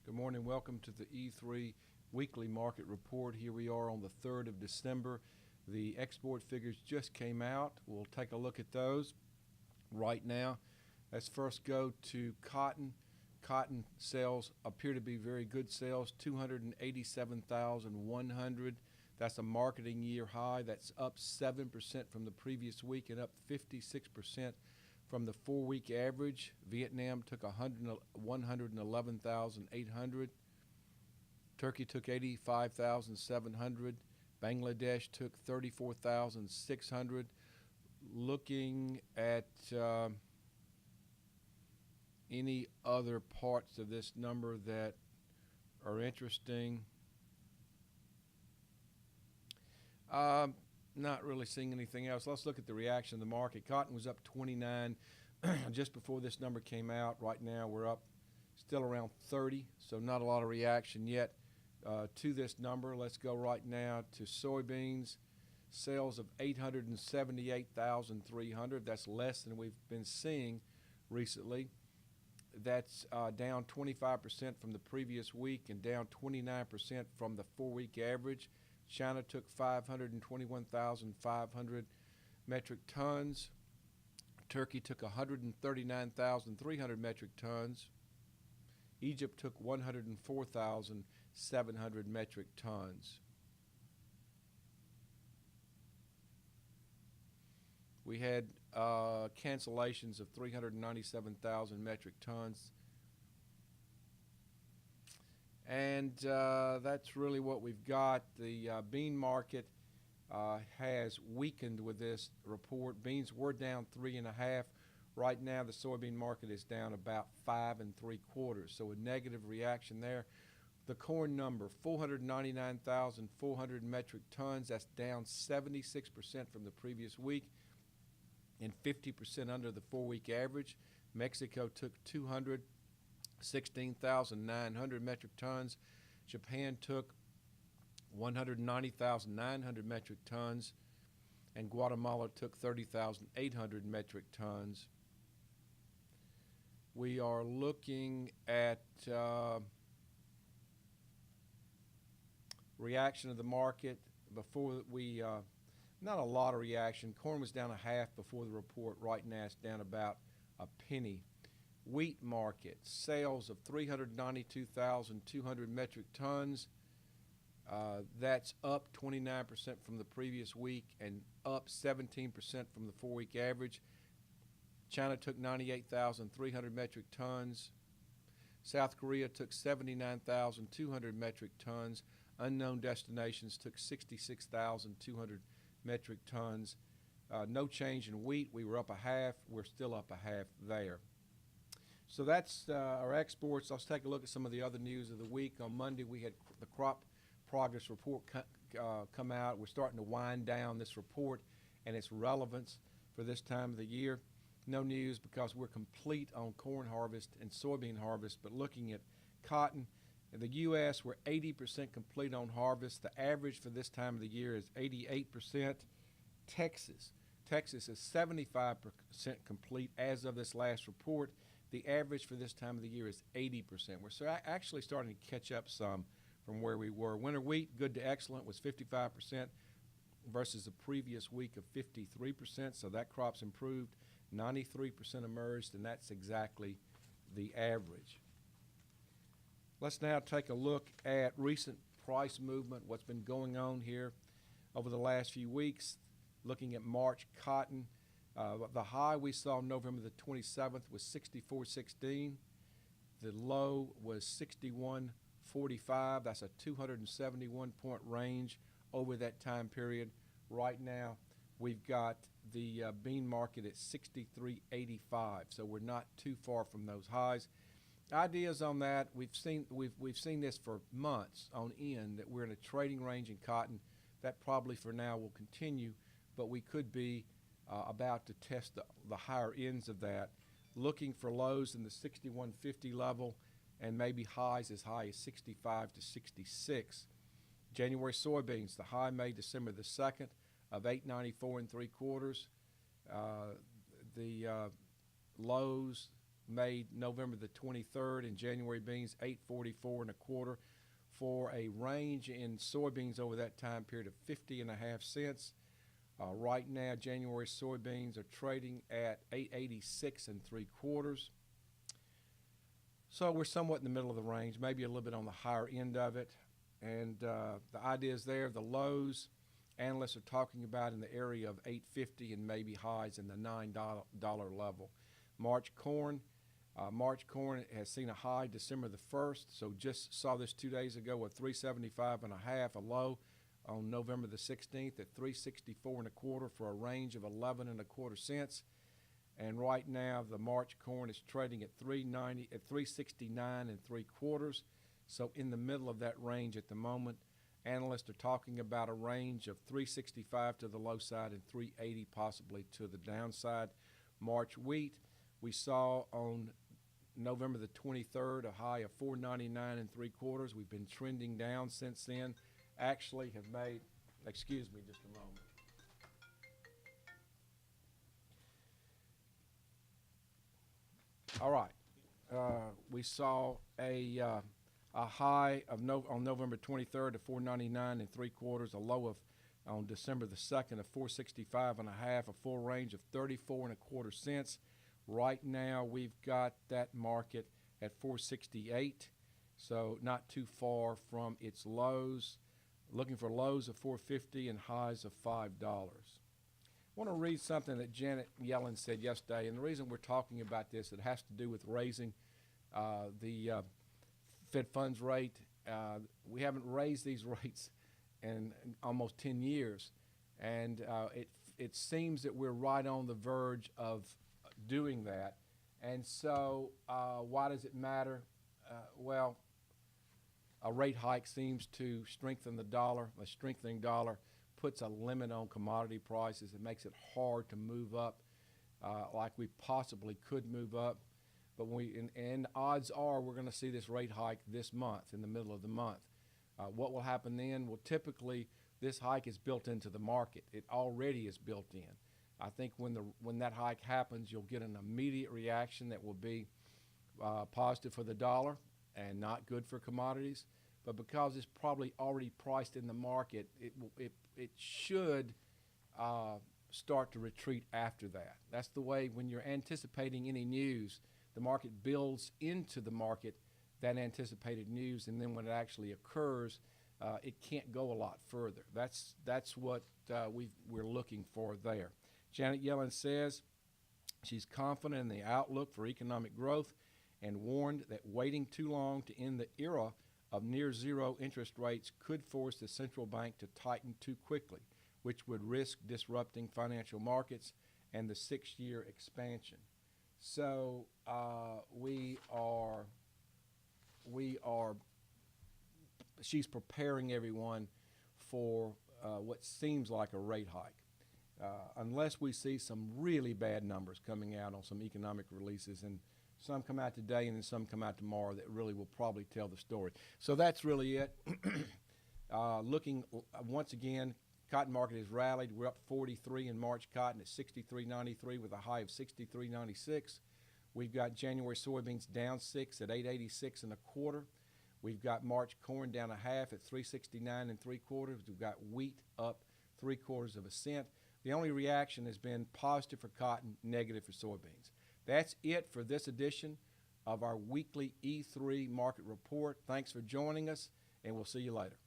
Good morning. Welcome to the E3 Weekly Market Report. Here we are on the 3rd of December. The export figures just came out. We'll take a look at those right now. Let's first go to cotton. Cotton sales appear to be very good sales, 287,100. That's a marketing year high. That's up 7% from the previous week and up 56% from the 4-week average. Vietnam took 111,800. Turkey took 85,700. Bangladesh took 34,600. Looking at any other parts of this number that are interesting, not really seeing anything else. Let's look at the reaction of the market. Cotton was up 29 just before this number came out. Right now we're up still around 30, so not a lot of reaction yet to this number. Let's go right now to soybeans. Sales of 878,300. That's less than we've been seeing recently. That's down 25% from the previous week and down 29% from the 4-week average. China took 521,500 metric tons. Turkey took 139,300 metric tons. Egypt took 104,700 metric tons. We had cancellations of 397,000 metric tons. And that's really what we've got. The bean market has weakened with this report. Beans were down 3.5. Right now, the soybean market is down about 5 3/4. So a negative reaction there. The corn number, 499,400 metric tons. That's down 76% from the previous week and 50% under the 4-week average. Mexico took 216,900 metric tons. Japan took 190,900 metric tons. And Guatemala took 30,800 metric tons. We are looking at reaction of the market before we, not a lot of reaction. Corn was down 1/2 before the report. Right now it's down about a penny. Wheat market, sales of 392,200 metric tons. That's up 29% from the previous week and up 17% from the 4-week average. China took 98,300 metric tons. South Korea took 79,200 metric tons. Unknown destinations took 66,200 metric tons. No change in wheat. We were up 1/2. We're still up 1/2 there. So that's our exports. Let's take a look at some of the other news of the week. On Monday, we had the crop progress report come out. We're starting to wind down this report and its relevance for this time of the year. No news because we're complete on corn harvest and soybean harvest, but looking at cotton, in the U.S., we're 80% complete on harvest. The average for this time of the year is 88%. Texas is 75% complete as of this last report. The average for this time of the year is 80%. We're actually starting to catch up some from where we were. Winter wheat, good to excellent, was 55% versus the previous week of 53%, so that crop's improved. 93% emerged, and that's exactly the average. Let's now take a look at recent price movement, what's been going on here over the last few weeks. Looking at March cotton, the high we saw November the 27th was 64.16. The low was 61.45. That's a 271-point range over that time period. Right now, we've got the bean market at 63.85, so we're not too far from those highs. Ideas on that, we've seen this for months on end, that we're in a trading range in cotton. That probably for now will continue, but we could be about to test the higher ends of that, looking for lows in the 61.50 level and maybe highs as high as 65 to 66. January soybeans, the high made December the 2nd of 894 3/4. The lows made November the 23rd, and January beans 8.44 and a quarter, for a range in soybeans over that time period of 50.5 cents. Right now, January soybeans are trading at 8.86 and three quarters. So we're somewhat in the middle of the range, maybe a little bit on the higher end of it. And the idea is there, the lows, analysts are talking about in the area of 8.50 and maybe highs in the $9 level. March corn has seen a high December the 1st, so just saw this 2 days ago with 375 and a half, a low on November the 16th at 364 and a quarter for a range of 11 and a quarter cents. And right now the March corn is trading at 369 and three quarters, so in the middle of that range at the moment. Analysts are talking about a range of 365 to the low side and 380 possibly to the downside. March wheat, we saw on November the 23rd a high of 499 and three quarters. We've been trending down since then. Actually have made, excuse me just a moment. All right, we saw a high of on November 23rd of 499 and three quarters, a low of on December the 2nd of 465 and a half, a full range of 34 and a quarter cents. Right now we've got that market at 468, so not too far from its lows. Looking for lows of 450 and highs of $5. I want to read something that Janet Yellen said yesterday, and the reason we're talking about this, it has to do with raising the Fed funds rate. We haven't raised these rates in almost 10 years, and it seems that we're right on the verge of doing that. And so why does it matter? Well, a rate hike seems to strengthen the dollar. A strengthening dollar puts a limit on commodity prices. It makes it hard to move up like we possibly could move up. But and odds are we're going to see this rate hike this month, in the middle of the month. What will happen then? Well, typically this hike is built into the market. It already is built in. I think when that hike happens, you'll get an immediate reaction that will be positive for the dollar and not good for commodities. But because it's probably already priced in the market, it should start to retreat after that. That's the way when you're anticipating any news, the market builds into the market that anticipated news, and then when it actually occurs, it can't go a lot further. That's what we're looking for there. Janet Yellen says she's confident in the outlook for economic growth and warned that waiting too long to end the era of near zero interest rates could force the central bank to tighten too quickly, which would risk disrupting financial markets and the 6-year expansion. So she's preparing everyone for what seems like a rate hike. Unless we see some really bad numbers coming out on some economic releases, and some come out today and then some come out tomorrow that really will probably tell the story. So that's really it. Looking once again, cotton market has rallied. We're up 43 in March cotton at 63.93 with a high of 63.96. We've got January soybeans down 6 at 8.86 and a quarter. We've got March corn down a half at 369 and three quarters. We've got wheat up 3/4 of a cent. The only reaction has been positive for cotton, negative for soybeans. That's it for this edition of our weekly E3 market report. Thanks for joining us, and we'll see you later.